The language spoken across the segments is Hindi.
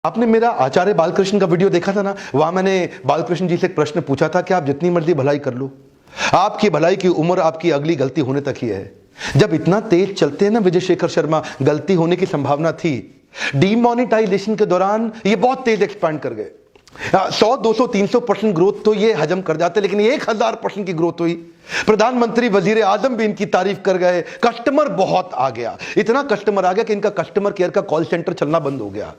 आपने मेरा आचार्य बालकृष्ण का वीडियो देखा था ना। वहां मैंने बालकृष्ण जी से एक प्रश्न पूछा था कि आप जितनी मर्जी भलाई कर लो, आपकी भलाई की उम्र आपकी अगली गलती होने तक ही है। जब इतना तेज चलते हैं ना विजय शेखर शर्मा, गलती होने की संभावना थी। डीमोनेटाइजेशन के दौरान ये बहुत तेज एक्सपैंड कर गए। 100, 200, 300% ग्रोथ तो ये हजम कर जाते, लेकिन 1000% की ग्रोथ हुई। प्रधानमंत्री वजीर आजम भी इनकी तारीफ कर गए। कस्टमर बहुत आ गया, इतना कस्टमर आ गया कि इनका कस्टमर केयर का कॉल सेंटर चलना बंद हो गया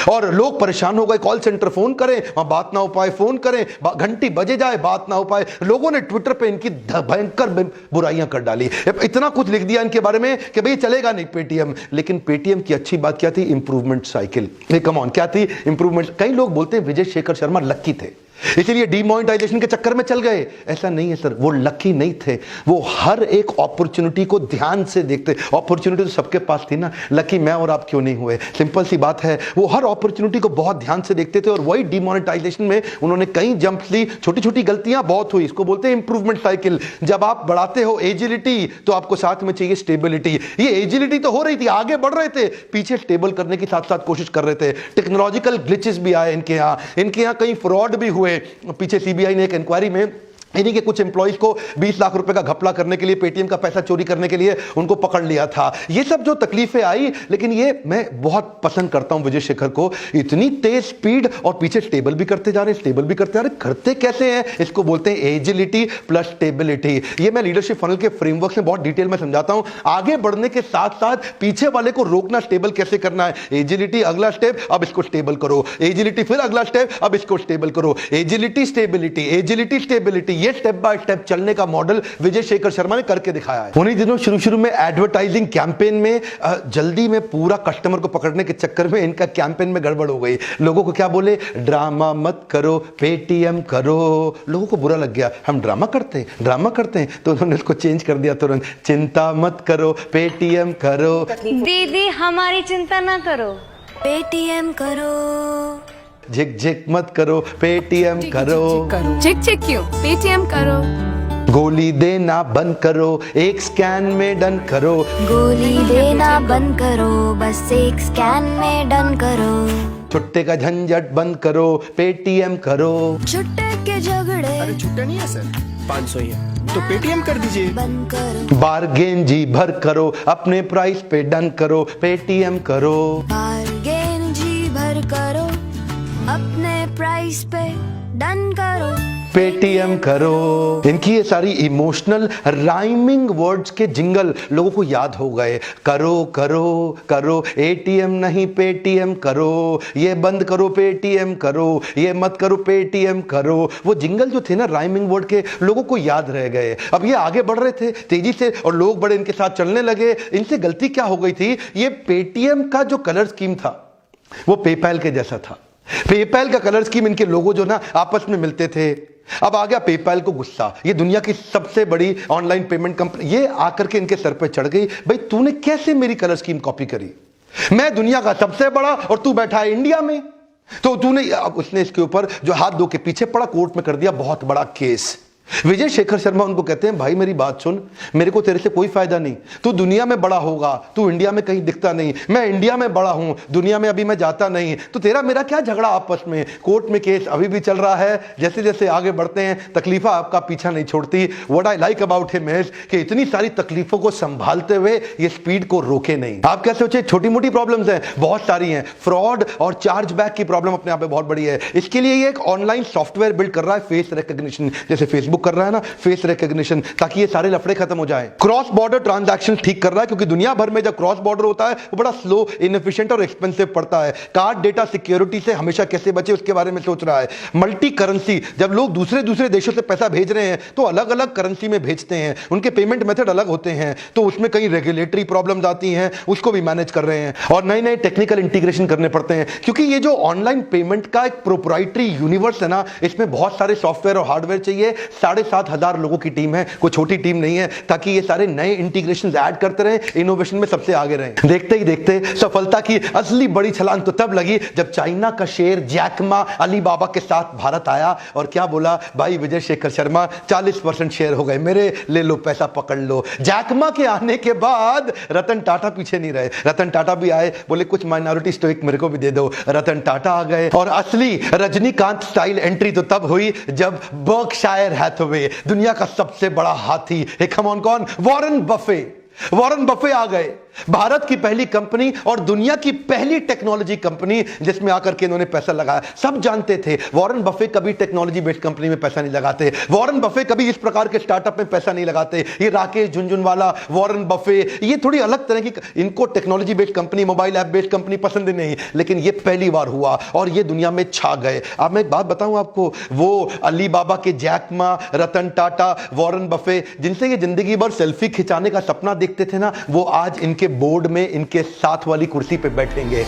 और लोग परेशान हो गए। कॉल सेंटर फोन करें, वहां बात ना हो पाए, फोन करें, घंटी बजे जाए, बात ना हो पाए। लोगों ने ट्विटर पे इनकी भयंकर बुराइयां कर डाली, इतना कुछ लिख दिया इनके बारे में कि भाई चलेगा नहीं पेटीएम। लेकिन पेटीएम की अच्छी बात क्या थी? Improvement cycle. कम ऑन, क्या थी इंप्रूवमेंट? कई लोग बोलते हैं विजय शेखर शर्मा लक्की थे, इसीलिए डीमोनेटाइजेशन के चक्कर में चल गए। ऐसा नहीं है सर, वो लकी नहीं थे, वो हर एक अपॉर्चुनिटी को ध्यान से देखते। अपॉर्चुनिटी तो सबके पास थी ना, लकी मैं और आप क्यों नहीं हुए? सिंपल सी बात है, वो हर अपॉर्चुनिटी को बहुत ध्यान से देखते थे और वही डीमोनेटाइजेशन में उन्होंने कई जंप्स ली। छोटी छोटी गलतियां बहुत हुई, इसको बोलते हैं इंप्रूवमेंट साइकिल। जब आप बढ़ाते हो एजिलिटी तो आपको साथ में चाहिए स्टेबिलिटी। ये एजिलिटी तो हो रही थी, आगे बढ़ रहे थे, पीछे स्टेबल करने की साथ साथ कोशिश कर रहे थे। टेक्नोलॉजिकल ग्लिचेस भी आए इनके यहां कई फ्रॉड भी हुए। पीछे सीबीआई ने एक इंक्वायरी में इन्हीं के कुछ एम्प्लॉइज को 20 लाख रुपए का घपला करने के लिए, पेटीएम का पैसा चोरी करने के लिए उनको पकड़ लिया था। ये सब जो तकलीफें आई, लेकिन ये मैं बहुत पसंद करता हूं विजय शेखर को। इतनी तेज स्पीड और पीछे स्टेबल भी करते जा रहे हैं, स्टेबल भी करते जा रहे हैं। करते कैसे हैं? इसको बोलते हैं एजिलिटी प्लस स्टेबिलिटी। ये मैं लीडरशिप फनल के फ्रेमवर्क में बहुत डिटेल में समझाता हूं। आगे बढ़ने के साथ साथ पीछे वाले को रोकना, स्टेबल कैसे करना है। एजिलिटी अगला स्टेप, अब इसको स्टेबल करो। एजिलिटी फिर अगला स्टेप, अब इसको स्टेबल करो। एजिलिटी स्टेबिलिटी, एजिलिटी स्टेबिलिटी, ये स्टेप बाय स्टेप चलने का मॉडल विजय शेखर शर्मा ने करके दिखाया है। उन्हीं दिनों शुरू में एडवर्टाइजिंग कैंपेन में जल्दी में पूरा कस्टमर को पकड़ने के चक्कर में इनका कैंपेन में गड़बड़ हो गई। लोगों को क्या बोले? ड्रामा मत करो, पेटीएम करो। लोगों को बुरा लग गया, हम ड्रामा करते हैं, तो उन्होंने उसको चेंज कर दिया तुरंत। चिंता मत करो, पेटीएम करो। दीदी हमारी चिंता ना करो, पेटीएम करो। झिक झिक मत करो, पेटीएम करो। झिक झिक क्यों? पेटीएम करो। गोली देना बंद करो, एक स्कैन में डन करो। गोली देना बंद करो, बस एक स्कैन में डन करो। छुट्टे का झंझट बंद करो, पेटीएम करो। छुट्टे के झगड़े, अरे छुट्टा नहीं है सर, 500 ही है, तो पेटीएम कर दीजिए। बंद करो। बार्गेन जी भर करो, अपने प्राइस पे डन करो, पेटीएम करो। बार्गेन जी भर करो, अपने प्राइस पे डन करो, पेटीएम करो। इनकी ये सारी इमोशनल राइमिंग वर्ड्स के जिंगल लोगों को याद हो गए। करो करो करो, एटीएम नहीं पेटीएम करो, ये बंद करो पेटीएम करो, ये मत करो पेटीएम करो। वो जिंगल जो थे ना राइमिंग वर्ड के, लोगों को याद रह गए। अब ये आगे बढ़ रहे थे तेजी से और लोग बड़े इनके साथ चलने लगे। इनसे गलती क्या हो गई थी? ये पेटीएम का जो कलर स्कीम था वो पेपैल के जैसा था। पेपैल का कलर स्कीम, इनके लोगो जो ना आपस में मिलते थे। अब आ गया पेपैल को गुस्सा, ये दुनिया की सबसे बड़ी ऑनलाइन पेमेंट कंपनी, ये आकर के इनके सर पे चढ़ गई। भाई तूने कैसे मेरी कलर स्कीम कॉपी करी? मैं दुनिया का सबसे बड़ा और तू बैठा है इंडिया में, तो तूने। अब उसने इसके ऊपर जो हाथ धो के पीछे पड़ा, कोर्ट में कर दिया बहुत बड़ा केस। विजय शेखर शर्मा उनको कहते हैं, भाई मेरी बात सुन, मेरे को तेरे से कोई फायदा नहीं। तू दुनिया में बड़ा होगा, तू इंडिया में कहीं दिखता नहीं। मैं इंडिया में बड़ा हूं, दुनिया में अभी मैं जाता नहीं, तो तेरा मेरा क्या झगड़ा आपस में? कोर्ट में केस अभी भी चल रहा है। जैसे जैसे आगे बढ़ते हैं, तकलीफा आपका पीछा नहीं छोड़ती। What I like about him is कि इतनी सारी तकलीफों को संभालते हुए ये स्पीड को रोके नहीं। आप क्या सोचे? छोटी मोटी प्रॉब्लम्स हैं, बहुत सारी हैं। फ्रॉड और चार्ज बैक की प्रॉब्लम अपने आप में बहुत बड़ी है। इसके लिए ये एक ऑनलाइन सॉफ्टवेयर बिल्ड कर रहा है, फेस रिकॉग्निशन, जैसे फेसबुक कर रहा है ना, फेस रिकॉग्निशन, ताकि ये सारे लफड़े खत्म हो जाएं। क्रॉस बॉर्डर ट्रांजैक्शन ठीक कर रहा है, क्योंकि दुनिया भर में जब क्रॉस बॉर्डर होता है वो बड़ा स्लो, इनएफिशिएंट और एक्सपेंसिव पड़ता है। कार्ड डेटा सिक्योरिटी से हमेशा कैसे बचे उसके बारे में सोच रहा है। मल्टी करेंसी, जब लोग दूसरे दूसरे देशों से पैसा भेज रहे हैं तो अलग अलग करेंसी में भेजते हैं, उनके पेमेंट मेथड अलग होते हैं, तो उसमें कई रेगुलेटरी प्रॉब्लम्स आती हैं, उसको भी मैनेज कर रहे हैं। और नए नए टेक्निकल इंटीग्रेशन करने पड़ते हैं, क्योंकि ये जो ऑनलाइन पेमेंट का एक प्रोप्राइटरी यूनिवर्स है ना, इसमें बहुत सारे सॉफ्टवेयर और हार्डवेयर चाहिए। 7,500 लोगों की टीम है, कोई छोटी टीम नहीं है, ताकि ये सारे नए इंटीग्रेशन ऐड करते रहे, इनोवेशन में सबसे आगे रहे। देखते ही देखते सफलता की असली बड़ी छलांग तो तब लगी जब चाइना का शेर जैक मा अलीबाबा के साथ भारत आया और क्या बोला, भाई विजय शेखर शर्मा 40% शेयर हो गए मेरे, ले लो पैसा पकड़ लो। जैक मा के आने के बाद रतन टाटा पीछे नहीं रहे, रतन टाटा भी आए, बोले कुछ माइनॉरिटी स्टॉक मेरे को भी दे दो, रतन टाटा आ गए। और असली रजनीकांत स्टाइल एंट्री तो तब हुई जब बर्कशायर हैथवे, दुनिया का सबसे बड़ा हाथी, कम ऑन कौन, वॉरेन बफे आ गए। भारत की पहली कंपनी और दुनिया की पहली टेक्नोलॉजी कंपनी जिसमें आकर के इन्होंने पैसा लगाया। सब जानते थे वॉरेन बफे कभी टेक्नोलॉजी बेस्ड कंपनी में पैसा नहीं लगाते, वॉरेन बफे कभी इस प्रकार के स्टार्टअप में पैसा नहीं लगाते। ये राकेश झुनझुनवाला, वॉरेन बफे, ये थोड़ी अलग तरह की, इनको technology based company, mobile app based company पसंद नहीं, लेकिन ये पहली बार हुआ और ये दुनिया में छा गए। अब मैं एक बात बताऊं आपको, वो अली बाबा के Jack Ma, Ratan Tata, Warren Buffett, जिनसे ये जिंदगी भर सेल्फी खिंचाने का सपना देखते थे ना, वो आज इनके बोर्ड में इनके साथ वाली कुर्सी पे बैठेंगे।